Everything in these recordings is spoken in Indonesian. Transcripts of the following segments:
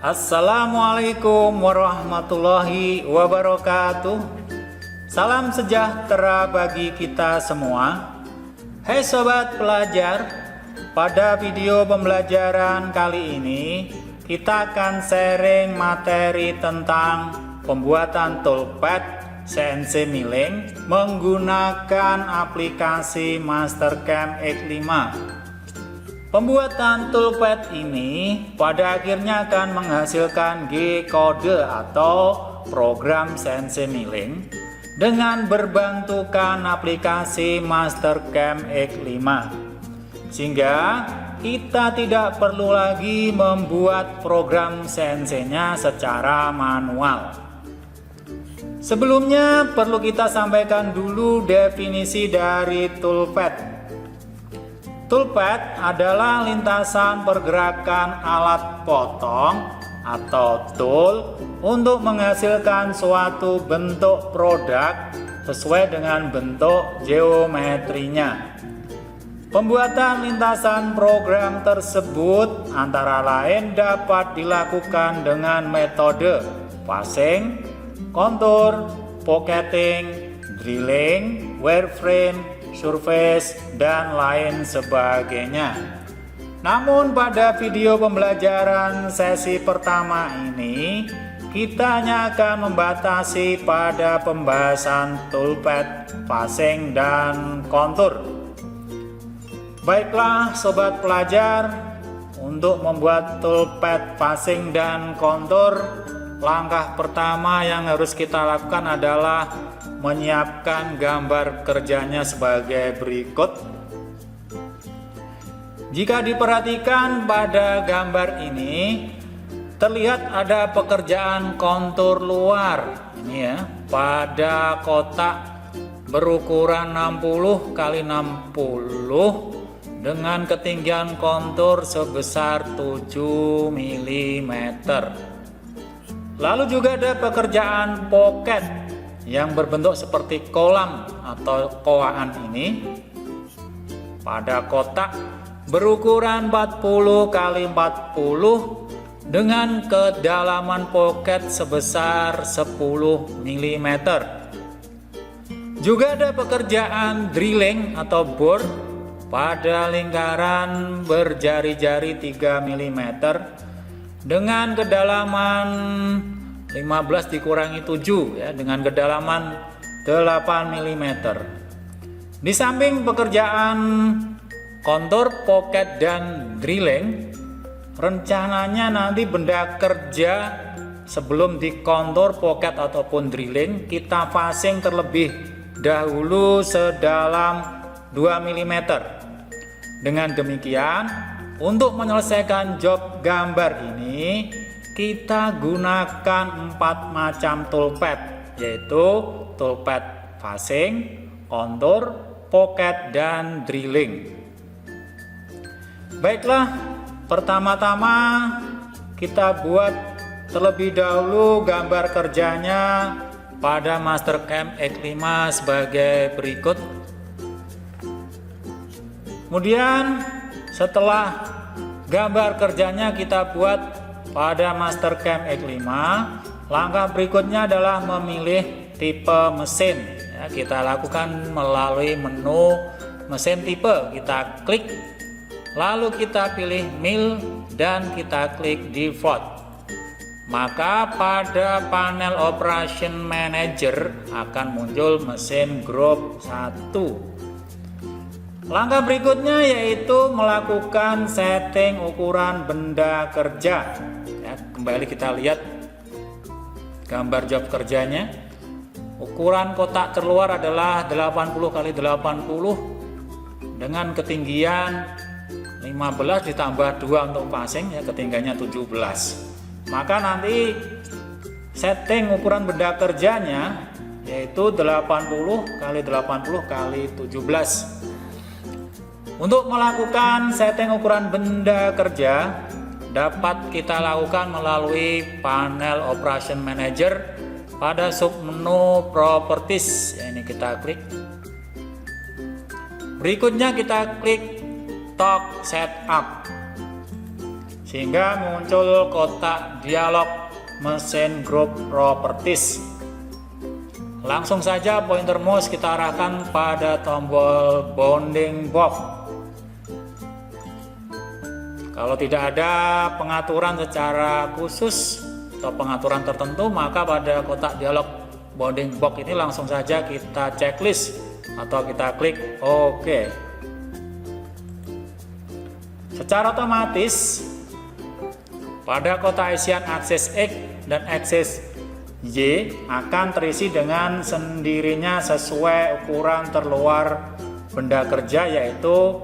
Assalamualaikum warahmatullahi wabarakatuh. Salam sejahtera bagi kita semua. Hai sobat pelajar, pada video pembelajaran kali ini kita akan sharing materi tentang pembuatan toolpad CNC milling menggunakan aplikasi Mastercam X5. Pembuatan toolpad ini pada akhirnya akan menghasilkan G-kode atau program CNC milling dengan berbantukan aplikasi Mastercam X5, sehingga kita tidak perlu lagi membuat program CNC-nya secara manual. Sebelumnya perlu kita sampaikan dulu definisi dari toolpad. Toolpad adalah lintasan pergerakan alat potong atau tool untuk menghasilkan suatu bentuk produk sesuai dengan bentuk geometrinya. Pembuatan lintasan program tersebut antara lain dapat dilakukan dengan metode passing, kontur, pocketing, drilling, wireframe, surface, dan lain sebagainya. Namun pada video pembelajaran sesi pertama ini kita hanya akan membatasi pada pembahasan toolpad, passing, dan kontur. Baiklah sobat pelajar, untuk membuat toolpad, passing, dan kontur, langkah pertama yang harus kita lakukan adalah menyiapkan gambar kerjanya sebagai berikut. Jika diperhatikan pada gambar ini terlihat ada pekerjaan kontur luar ini ya, pada kotak berukuran 60 x 60 dengan ketinggian kontur sebesar 7 mm. Lalu juga ada pekerjaan pocket yang berbentuk seperti kolam atau koaan ini pada kotak berukuran 40 x 40 dengan kedalaman pocket sebesar 10 mm. Juga ada pekerjaan drilling atau bore pada lingkaran berjari-jari 3 mm dengan kedalaman 15 dikurangi 7 ya, dengan kedalaman 8 mm. Di samping pekerjaan kontur, pocket, dan drilling, rencananya nanti benda kerja sebelum di kontur, pocket, ataupun drilling kita passing terlebih dahulu sedalam 2 mm. Dengan demikian, untuk menyelesaikan job gambar ini kita gunakan 4 macam toolpad, yaitu toolpad passing, kontur, pocket, dan drilling. Baiklah, pertama-tama kita buat terlebih dahulu gambar kerjanya pada Mastercam X5 sebagai berikut. Kemudian setelah gambar kerjanya kita buat pada Mastercam X5, langkah berikutnya adalah memilih tipe mesin ya, kita lakukan melalui menu mesin tipe, kita klik, lalu kita pilih mill dan kita klik default. Maka pada panel Operation Manager akan muncul mesin group 1. Langkah berikutnya yaitu melakukan setting ukuran benda kerja ya, kembali kita lihat gambar job kerjanya. Ukuran kotak terluar adalah 80 x 80 dengan ketinggian 15 ditambah 2 untuk passing ya, ketinggiannya 17. Maka nanti setting ukuran benda kerjanya yaitu 80 x 80 x 17. Untuk melakukan setting ukuran benda kerja dapat kita lakukan melalui panel Operation Manager pada submenu Properties. Ini kita klik. Berikutnya kita klik Torque Setup. sehingga muncul kotak dialog mesin group properties. Langsung saja pointer mouse kita arahkan pada tombol bounding box. Kalau tidak ada pengaturan secara khusus atau pengaturan tertentu, maka pada kotak dialog bounding box ini langsung saja kita checklist atau kita klik OK. Secara otomatis pada kotak isian akses X dan akses Y akan terisi dengan sendirinya sesuai ukuran terluar benda kerja, yaitu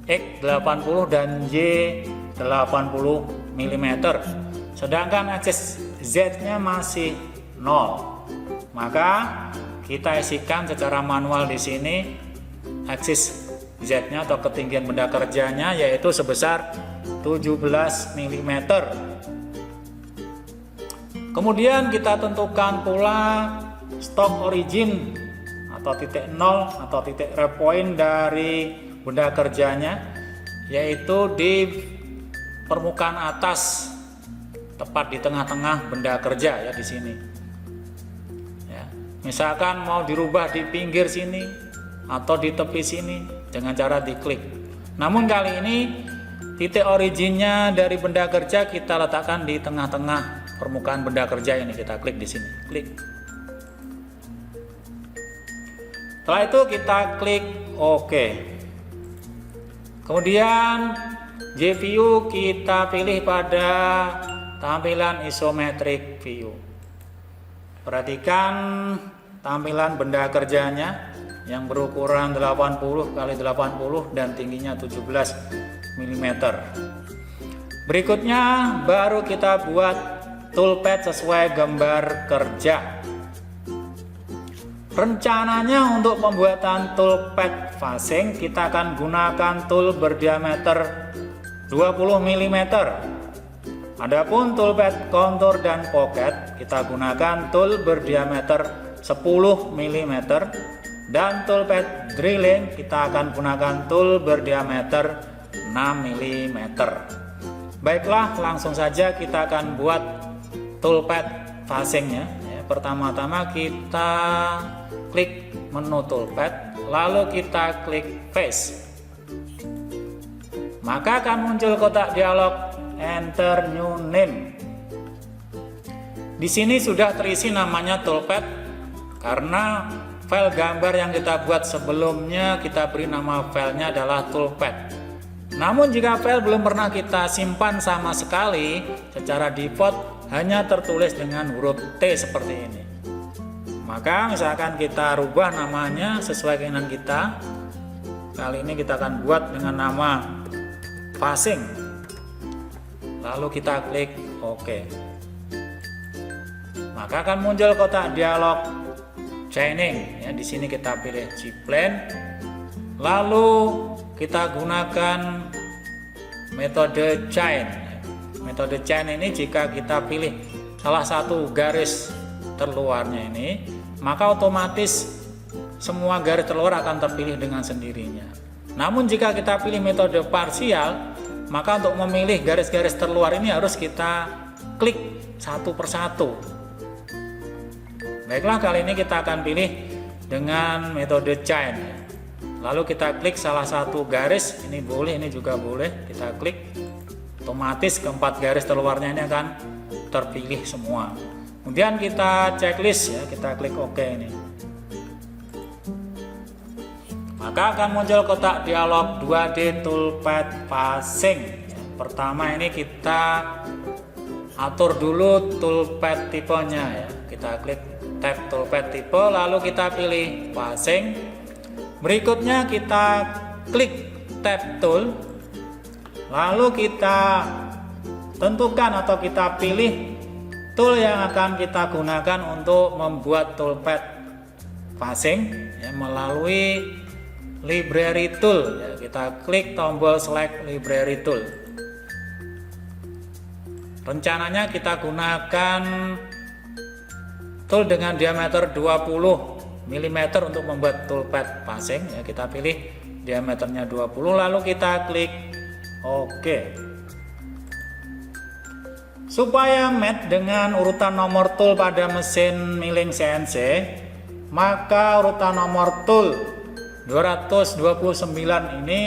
X 80 dan Y 80 mm. Sedangkan akses Z-nya masih 0. Maka kita isikan secara manual di sini aksis Z-nya atau ketinggian benda kerjanya yaitu sebesar 17 mm. Kemudian kita tentukan pula stock origin atau titik nol atau titik repoint dari benda kerjanya, yaitu di permukaan atas tepat di tengah-tengah benda kerja ya di sini. Ya, misalkan mau dirubah di pinggir sini atau di tepi sini dengan cara diklik. Namun kali ini titik originnya dari benda kerja kita letakkan di tengah-tengah permukaan benda kerja ini, kita klik di sini, klik. Setelah itu kita klik OK. Kemudian J-view kita pilih pada tampilan isometric view. Perhatikan tampilan benda kerjanya yang berukuran 80 x 80 dan tingginya 17 mm. Berikutnya baru kita buat toolpad sesuai gambar kerja. Rencananya untuk pembuatan toolpad facing kita akan gunakan tool berdiameter 20 mm. Adapun toolpad contour dan pocket kita gunakan tool berdiameter 10 mm dan toolpad drilling kita akan gunakan tool berdiameter 6 mm. Baiklah, langsung saja kita akan buat toolpad facingnya. Pertama-tama kita klik menu toolpad, lalu kita klik face. Maka akan muncul kotak dialog enter new name. Di sini sudah terisi namanya toolpad karena file gambar yang kita buat sebelumnya kita beri nama filenya adalah toolpad. Namun jika file belum pernah kita simpan sama sekali, secara default hanya tertulis dengan huruf T seperti ini. Maka misalkan kita rubah namanya sesuai keinginan kita. Kali ini kita akan buat dengan nama facing. Lalu kita klik OK. Maka akan muncul kotak dialog chaining. Ya, di sini kita pilih G-plane. Lalu kita gunakan metode chain. Metode chain ini jika kita pilih salah satu garis terluarnya ini, maka otomatis semua garis terluar akan terpilih dengan sendirinya. Namun jika kita pilih metode parsial, maka untuk memilih garis-garis terluar ini harus kita klik satu persatu. Baiklah, kali ini kita akan pilih dengan metode chain. Lalu kita klik salah satu garis, ini boleh, ini juga boleh, kita klik. Otomatis keempat garis terluarnya ini akan terpilih semua. Kemudian kita checklist ya, kita klik OK ini. Maka akan muncul kotak dialog 2D toolpad facing. Pertama ini kita atur dulu toolpad tipenya ya. Kita klik tab toolpad tipe, lalu kita pilih facing. Berikutnya kita klik tab tool. Lalu kita tentukan atau kita pilih tool yang akan kita gunakan untuk membuat toolpad facing ya, melalui library tool ya, kita klik tombol select library tool. Rencananya kita gunakan tool dengan diameter 20 mm untuk membuat toolpad facing ya, kita pilih diameternya 20, lalu kita klik OK. Supaya match dengan urutan nomor tool pada mesin milling CNC, maka urutan nomor tool 229 ini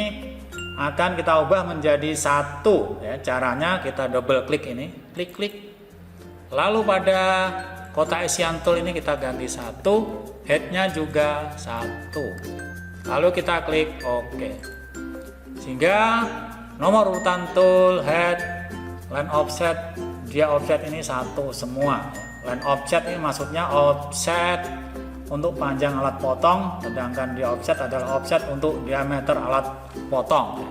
akan kita ubah menjadi 1 ya. Caranya kita double klik ini, klik. Lalu pada kotak isian tool ini kita ganti 1, headnya juga 1. Lalu kita klik OK. Sehingga nomor urutan tool, head, line offset, dia offset ini 1 semua. Line offset ini maksudnya offset untuk panjang alat potong, sedangkan dia offset adalah offset untuk diameter alat potong.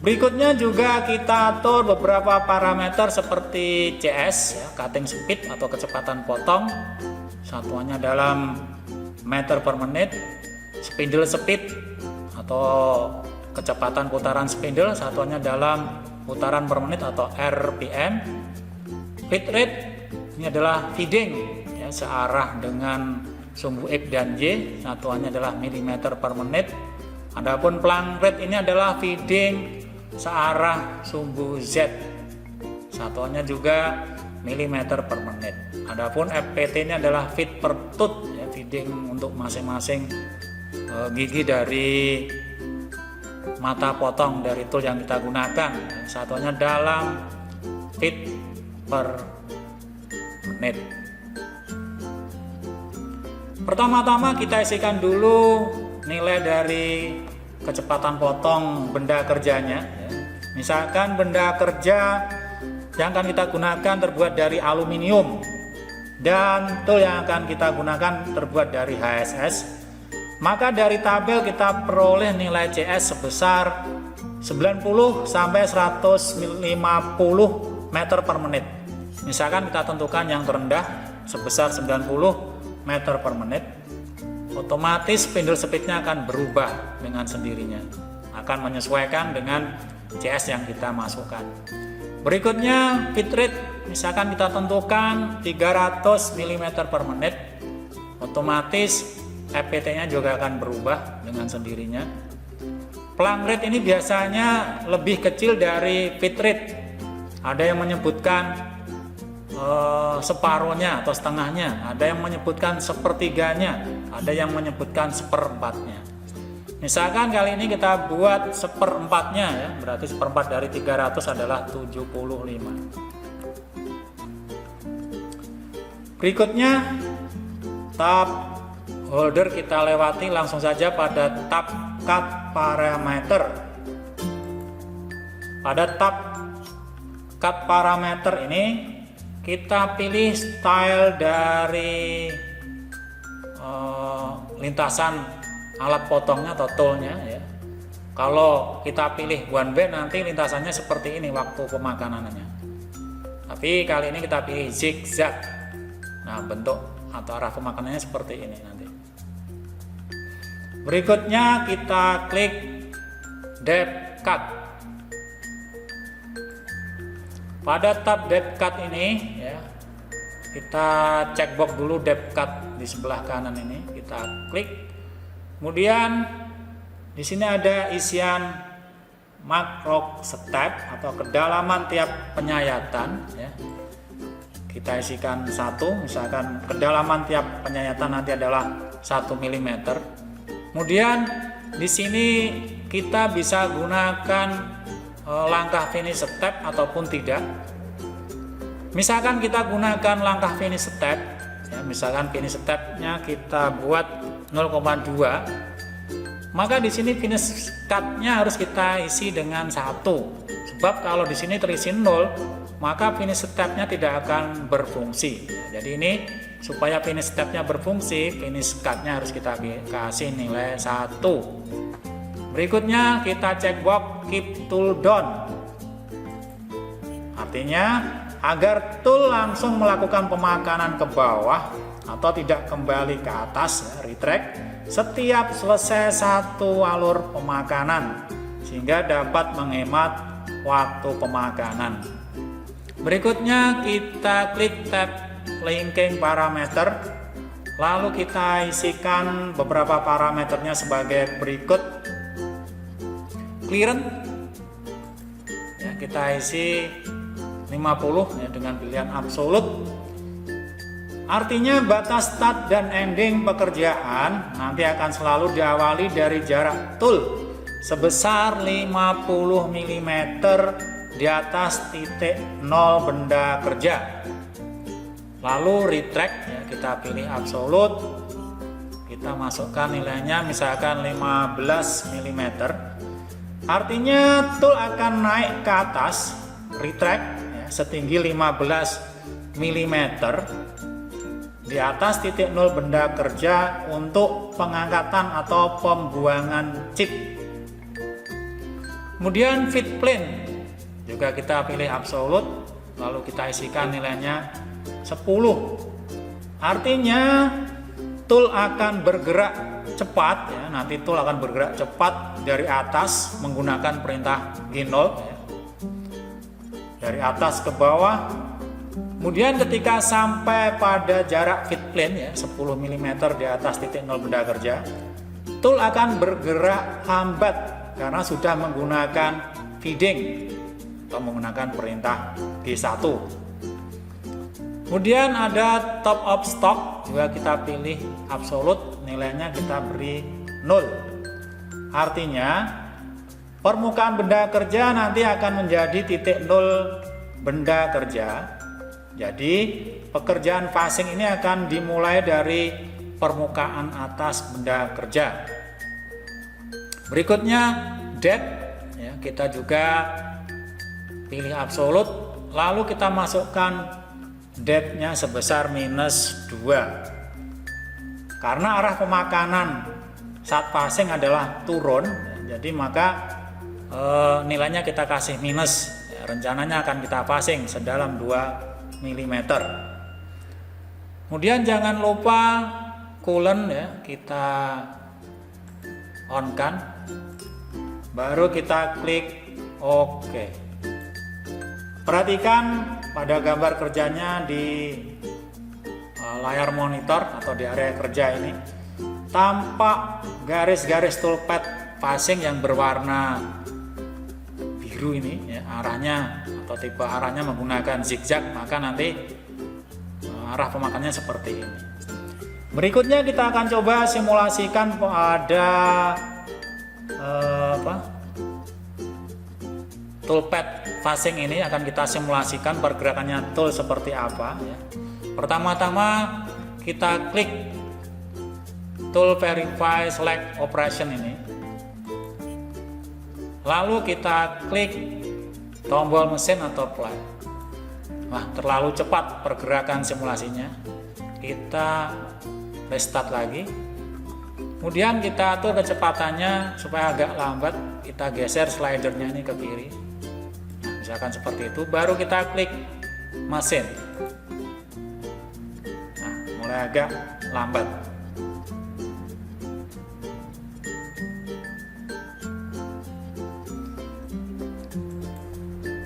Berikutnya juga kita atur beberapa parameter seperti CS, ya, cutting speed atau kecepatan potong, satuannya dalam meter per menit, spindle speed atau kecepatan putaran spindle, satuannya dalam putaran per menit atau RPM. Feed rate ini adalah feeding ya, searah dengan sumbu X dan Y, satuannya adalah milimeter per menit. Adapun plunge rate ini adalah feeding searah sumbu Z, satuannya juga milimeter per menit. Adapun FPT ini adalah feed per tooth ya, feeding untuk masing-masing gigi dari mata potong dari tool yang kita gunakan, satuannya dalam feet per menit. Pertama-tama kita isikan dulu nilai dari kecepatan potong benda kerjanya ya. Misalkan benda kerja yang akan kita gunakan terbuat dari aluminium dan tool yang akan kita gunakan terbuat dari HSS, maka dari tabel kita peroleh nilai CS sebesar 90 sampai 150 meter per menit. Misalkan kita tentukan yang terendah sebesar 90 meter per menit, otomatis spindle speednya akan berubah dengan sendirinya, akan menyesuaikan dengan CS yang kita masukkan. Berikutnya feed rate, misalkan kita tentukan 300 mm per menit, otomatis FPT nya juga akan berubah dengan sendirinya. Plunge rate ini biasanya lebih kecil dari feed rate, ada yang menyebutkan separuhnya atau setengahnya, ada yang menyebutkan sepertiganya, ada yang menyebutkan seperempatnya. Misalkan kali ini kita buat seperempatnya ya, berarti seperempat dari 300 adalah 75. Berikutnya tab holder kita lewati langsung saja pada tab cut parameter. Pada tab cut parameter ini kita pilih style dari lintasan alat potongnya atau toolnya ya. Kalau kita pilih one band nanti lintasannya seperti ini waktu pemakanannya. Tapi kali ini kita pilih zigzag. Nah, bentuk atau arah pemakanannya seperti ini nanti. Berikutnya kita klik depth cut. Pada tab depth cut ini ya, kita cek box dulu depth cut di sebelah kanan ini, kita klik. Kemudian di sini ada isian makro step atau kedalaman tiap penyayatan ya. Kita isikan 1, misalkan kedalaman tiap penyayatan nanti adalah 1 mm. Kemudian di sini kita bisa gunakan langkah finish step ataupun tidak. Misalkan kita gunakan langkah finish step ya, misalkan finish stepnya kita buat 0,2, maka di sini finish cutnya harus kita isi dengan 1. Sebab kalau di sini terisi 0, maka finish stepnya tidak akan berfungsi. Jadi ini supaya finish stepnya berfungsi, finish cutnya harus kita kasih nilai 1. Berikutnya kita cek box keep tool down. Artinya agar tool langsung melakukan pemakanan ke bawah atau tidak kembali ke atas ya, retract setiap selesai satu alur pemakanan sehingga dapat menghemat waktu pemakanan. Berikutnya kita klik tab linking parameter, lalu kita isikan beberapa parameternya sebagai berikut. Clearance ya, kita isi 50 ya, dengan pilihan absolut. Artinya batas start dan ending pekerjaan nanti akan selalu diawali dari jarak tool sebesar 50 mm di atas titik 0 benda kerja. Lalu retract ya, kita pilih absolut, kita masukkan nilainya misalkan 15 mm. Artinya tool akan naik ke atas, retract ya, setinggi 15 mm di atas titik 0 benda kerja untuk pengangkatan atau pembuangan chip. Kemudian fit plane juga kita pilih absolut, lalu kita isikan nilainya 10. Artinya tool akan bergerak cepat ya, nanti tool akan bergerak cepat dari atas menggunakan perintah G0 ya. Dari atas ke bawah. Kemudian ketika sampai pada jarak fit plane ya, 10 mm di atas titik 0 benda kerja, tool akan bergerak lambat karena sudah menggunakan feeding atau menggunakan perintah G1. Kemudian ada top of stock, juga kita pilih absolut, nilainya kita beri 0. Artinya permukaan benda kerja nanti akan menjadi titik 0 benda kerja. Jadi pekerjaan phasing ini akan dimulai dari permukaan atas benda kerja. Berikutnya depth ya, kita juga pilih absolut, lalu kita masukkan depth-nya sebesar -2. Karena arah pemakanan saat phasing adalah turun, jadi maka nilainya kita kasih minus. Rencananya akan kita phasing sedalam 2 mm. Kemudian jangan lupa coolant ya, kita on kan, baru kita klik OK. Perhatikan pada gambar kerjanya di layar monitor atau di area kerja ini tampak garis-garis toolpad phasing yang berwarna biru ini ya, arahnya atau tipe arahnya menggunakan zigzag, maka nanti arah pemakannya seperti ini. Berikutnya kita akan coba simulasikan pada toolpad phasing ini, akan kita simulasikan pergerakannya tool seperti apa ya. Pertama-tama kita klik tool verify select operation ini, lalu kita klik tombol mesin atau play. Wah, terlalu cepat pergerakan simulasinya, kita restart lagi. Kemudian kita atur kecepatannya supaya agak lambat, kita geser slidernya ini ke kiri. Misalkan seperti itu, baru kita klik mesin. Nah, mulai agak lambat.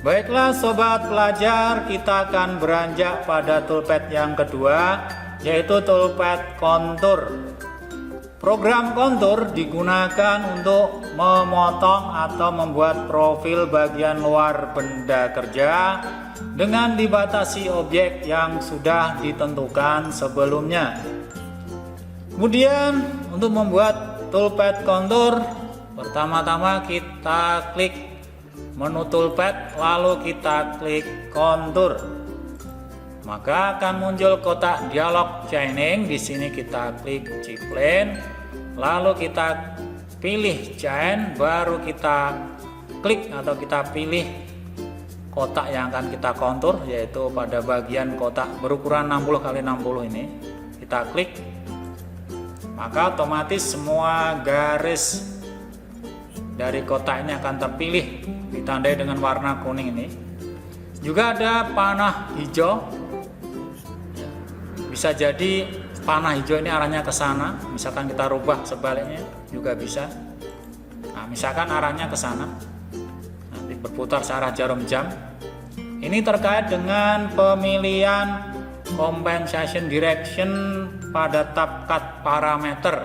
Baiklah sobat pelajar, kita akan beranjak pada toolpad yang kedua, yaitu toolpad kontur. Program kontur digunakan untuk memotong atau membuat profil bagian luar benda kerja dengan dibatasi objek yang sudah ditentukan sebelumnya. Kemudian untuk membuat toolpad kontur, pertama-tama kita klik menu toolpad, lalu kita klik kontur. Maka akan muncul kotak dialog chaining. Di sini kita klik G-plane, lalu kita pilih chain, baru kita klik atau kita pilih kotak yang akan kita kontur, yaitu pada bagian kotak berukuran 60 x 60 ini. Kita klik, maka otomatis semua garis dari kotak ini akan terpilih, ditandai dengan warna kuning ini. Juga ada panah hijau. Bisa jadi panah hijau ini arahnya ke sana, misalkan kita rubah sebaliknya juga bisa. Nah, misalkan arahnya ke sana, nanti berputar searah jarum jam. Ini terkait dengan pemilihan compensation direction pada tab cut parameter.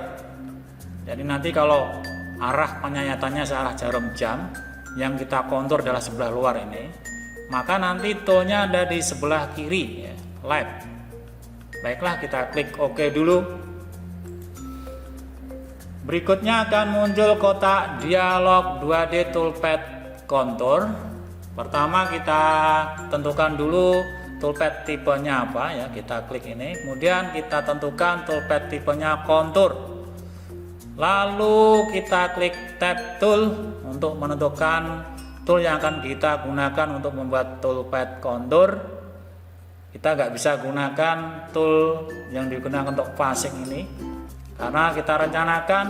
Jadi nanti kalau arah penyayatannya searah jarum jam, yang kita kontur adalah sebelah luar ini, maka nanti toolnya ada di sebelah kiri ya, left. Baiklah, kita klik OK dulu. Berikutnya akan muncul kotak dialog 2D toolpad kontur. Pertama kita tentukan dulu toolpad tipenya apa ya, kita klik ini. Kemudian kita tentukan toolpad tipenya kontur. Lalu kita klik tab tool untuk menentukan tool yang akan kita gunakan untuk membuat toolpad kontur. Kita nggak bisa gunakan tool yang digunakan untuk phasing ini karena kita rencanakan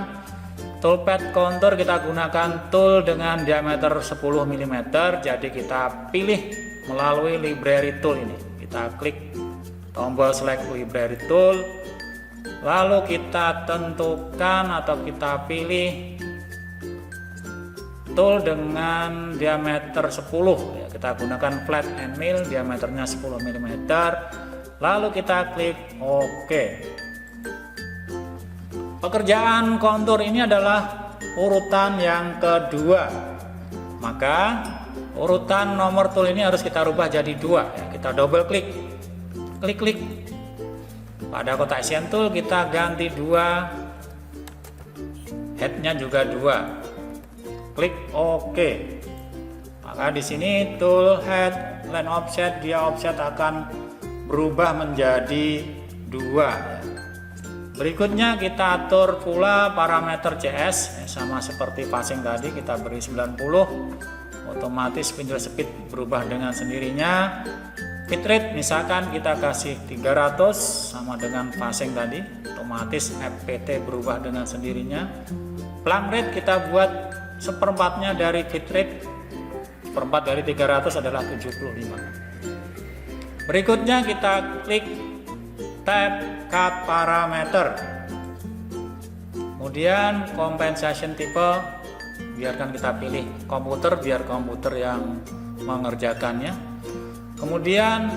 toolpad kontur kita gunakan tool dengan diameter 10 mm. Jadi kita pilih melalui library tool ini. Kita klik tombol select library tool. Lalu kita tentukan atau kita pilih tool dengan diameter 10 ya, kita gunakan flat and mill diameternya 10 mm. Lalu kita klik OK. Pekerjaan kontur ini adalah urutan yang kedua, maka urutan nomor tool ini harus kita rubah jadi 2 ya. Kita double klik, klik pada kotak isian tool, kita ganti 2, headnya juga 2, klik OK. Maka di sini tool head line offset dia offset akan berubah menjadi 2. Berikutnya kita atur pula parameter CS sama seperti phasing tadi, kita beri 90. Otomatis spindle speed berubah dengan sendirinya. Bitrate misalkan kita kasih 300 sama dengan phasing tadi, otomatis FPT berubah dengan sendirinya. Plumb rate kita buat seperempatnya dari bitrate, seperempat dari 300 adalah 75. Berikutnya kita klik tab cut parameter, kemudian compensation type biarkan kita pilih komputer biar komputer yang mengerjakannya. Kemudian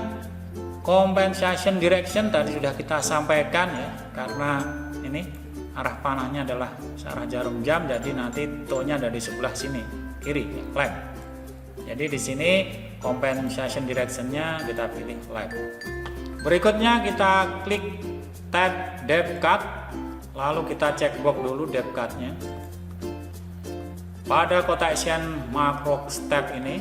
compensation direction tadi sudah kita sampaikan ya, karena ini arah panahnya adalah searah jarum jam, jadi nanti toolnya ada di sebelah sini kiri ya, left. Jadi di sini compensation directionnya kita pilih left. Berikutnya kita klik tab depth cut, lalu kita cek box dulu depth cutnya. Pada kotak isian makro step ini,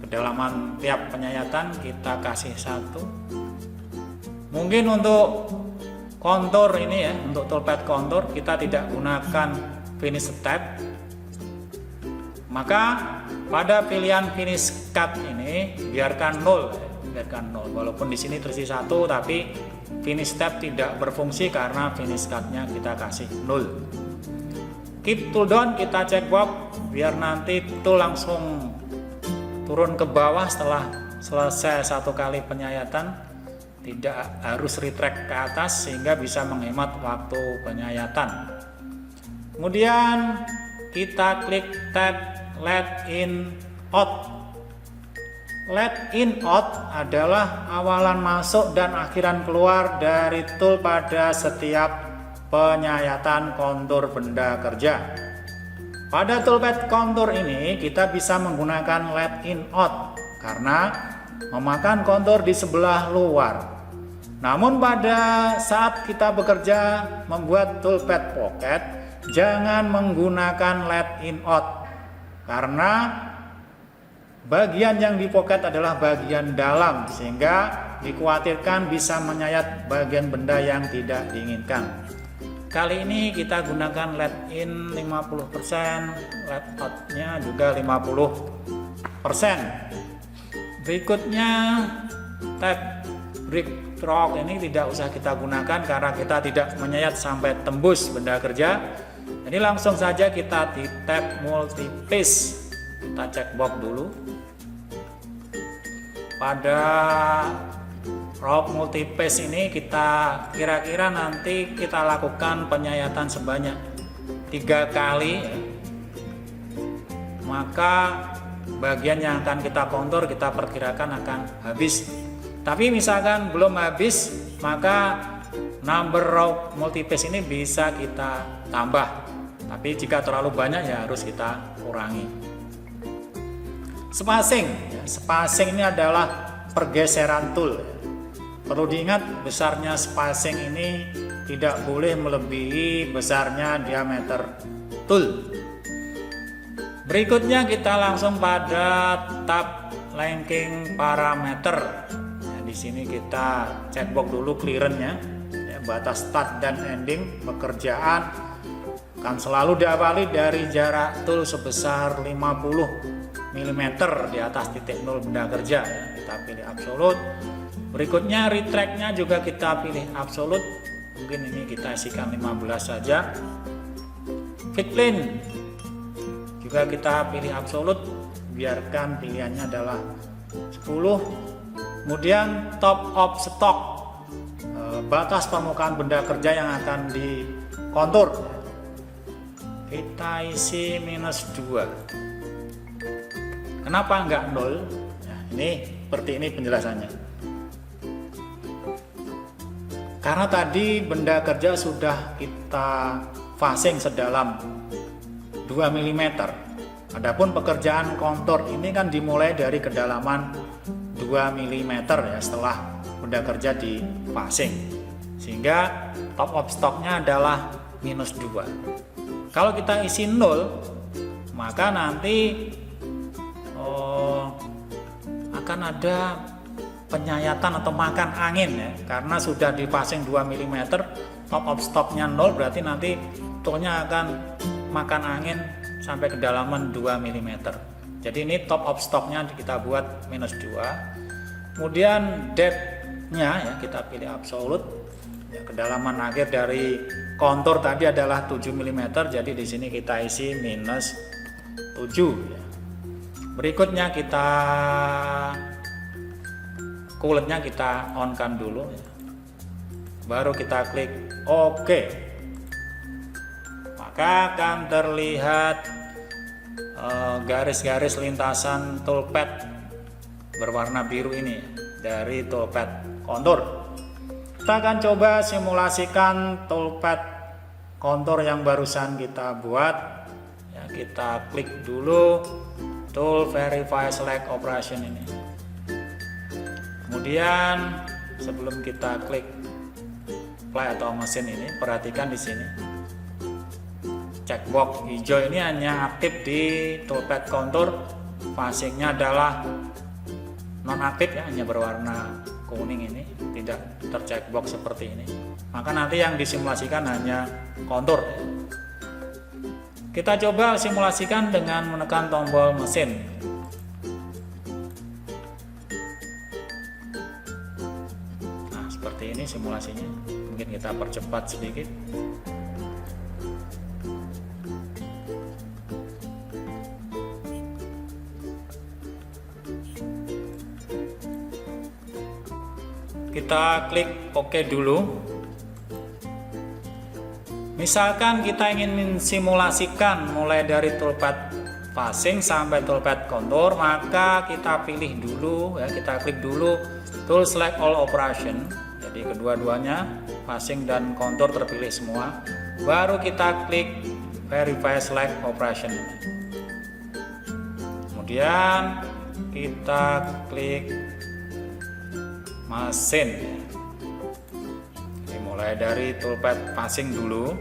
kedalaman tiap penyayatan kita kasih 1. Mungkin untuk kontur ini ya, untuk toolpad kontur kita tidak gunakan finish step, maka pada pilihan finish cut ini biarkan 0 ya, biarkan 0. Walaupun di sini tersisa 1, tapi finish step tidak berfungsi karena finish cutnya kita kasih 0. Keep tool down kita cek box biar nanti tool langsung turun ke bawah setelah selesai 1 kali penyayatan, tidak harus retract ke atas sehingga bisa menghemat waktu penyayatan. Kemudian kita klik tab let in out. Let in out adalah awalan masuk dan akhiran keluar dari tool pada setiap penyayatan kontur benda kerja. Pada toolpad kontur ini kita bisa menggunakan let in out karena memakan kontur di sebelah luar. Namun pada saat kita bekerja membuat toolpad pocket, jangan menggunakan let in out karena bagian yang di pocket adalah bagian dalam sehingga dikhawatirkan bisa menyayat bagian benda yang tidak diinginkan. Kali ini kita gunakan let in 50%, let out-nya juga 50%. Berikutnya tab break stroke ini tidak usah kita gunakan karena kita tidak menyayat sampai tembus benda kerja. Jadi langsung saja kita di tab multi-piece, kita cek box dulu. Pada rock multi-piece ini kita kira-kira nanti kita lakukan penyayatan sebanyak 3 kali ya. Maka bagian yang akan kita kontur kita perkirakan akan habis. Tapi misalkan belum habis, maka number rock multi-piece ini bisa kita tambah. Tapi jika terlalu banyak ya harus kita kurangi. Spacing ya. Spacing ini adalah pergeseran tool. Perlu diingat, besarnya spacing ini tidak boleh melebihi besarnya diameter tool. Berikutnya kita langsung pada tab linking parameter. Di sini kita checkbox dulu clearance-nya, batas start dan ending pekerjaan akan selalu diawali dari jarak tool sebesar 50 mm di atas titik 0 benda kerja. Kita pilih absolute. Berikutnya retract-nya juga kita pilih absolute. Mungkin ini kita isikan 15 saja. Fit plane juga kita pilih absolute, biarkan pilihannya adalah 10. Kemudian top of stock, batas permukaan benda kerja yang akan dikontur, kita isi -2. Kenapa enggak 0? Nah, ini seperti ini penjelasannya. Karena tadi benda kerja sudah kita fasing sedalam 2 mm. Adapun pekerjaan kontur ini kan dimulai dari kedalaman 2 mm ya, setelah benda kerja di fasing, sehingga top of stocknya adalah -2. Kalau kita isi 0, maka nanti akan ada penyayatan atau makan angin ya, karena sudah di fasing 2 mm, top of stocknya 0, berarti nanti toolnya akan makan angin sampai kedalaman 2 mm. Jadi ini top of stocknya kita buat -2. Kemudian depth-nya ya, kita pilih absolute. Ya, kedalaman akhir dari kontur tadi adalah 7 mm, jadi di sini kita isi -7 ya. Berikutnya kita coolantnya kita on kan dulu ya. Baru kita klik OK. Maka akan terlihat garis-garis lintasan toolpad berwarna biru ini dari toolpad kontur. Kita akan coba simulasikan toolpad kontur yang barusan kita buat ya, kita klik dulu tool verify select operation ini. Kemudian sebelum kita klik play atau mesin ini, perhatikan di sini checkbox hijau ini hanya aktif di toolpad kontur, fasingnya adalah non aktif ya, hanya berwarna kuning ini, tidak tercheckbox seperti ini. Maka nanti yang disimulasikan hanya kontur. Kita coba simulasikan dengan menekan tombol mesin. Nah, seperti ini simulasinya. Mungkin kita percepat sedikit. Kita klik OK dulu. Misalkan kita ingin mensimulasikan mulai dari toolpad fasing sampai toolpad kontur, maka kita pilih dulu ya, kita klik dulu tool select all operation. Jadi kedua-duanya fasing dan kontur terpilih semua. Baru kita klik verify select operation. Kemudian kita klik mesin. Mulai dari toolpad fasing dulu.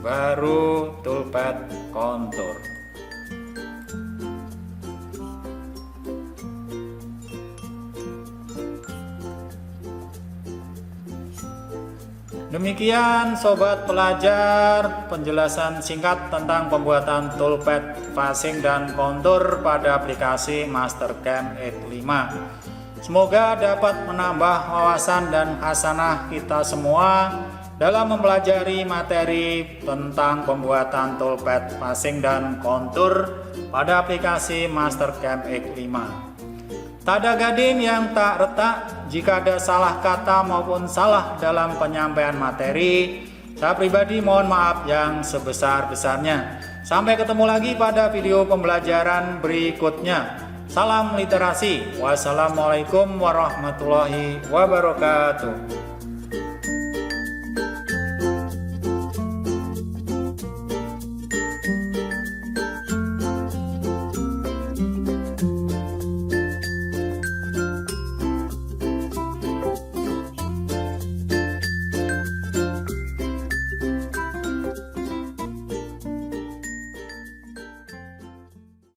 Baru toolpad kontur. Demikian sobat pelajar, penjelasan singkat tentang pembuatan toolpad fasing dan kontur pada aplikasi Mastercam X5. Semoga dapat menambah wawasan dan hasanah kita semua dalam mempelajari materi tentang pembuatan toolpad fasing dan kontur pada aplikasi Mastercam X5. Tak ada gading yang tak retak. Jika ada salah kata maupun salah dalam penyampaian materi, saya pribadi mohon maaf yang sebesar-besarnya. Sampai ketemu lagi pada video pembelajaran berikutnya. Salam literasi. Wassalamualaikum warahmatullahi wabarakatuh.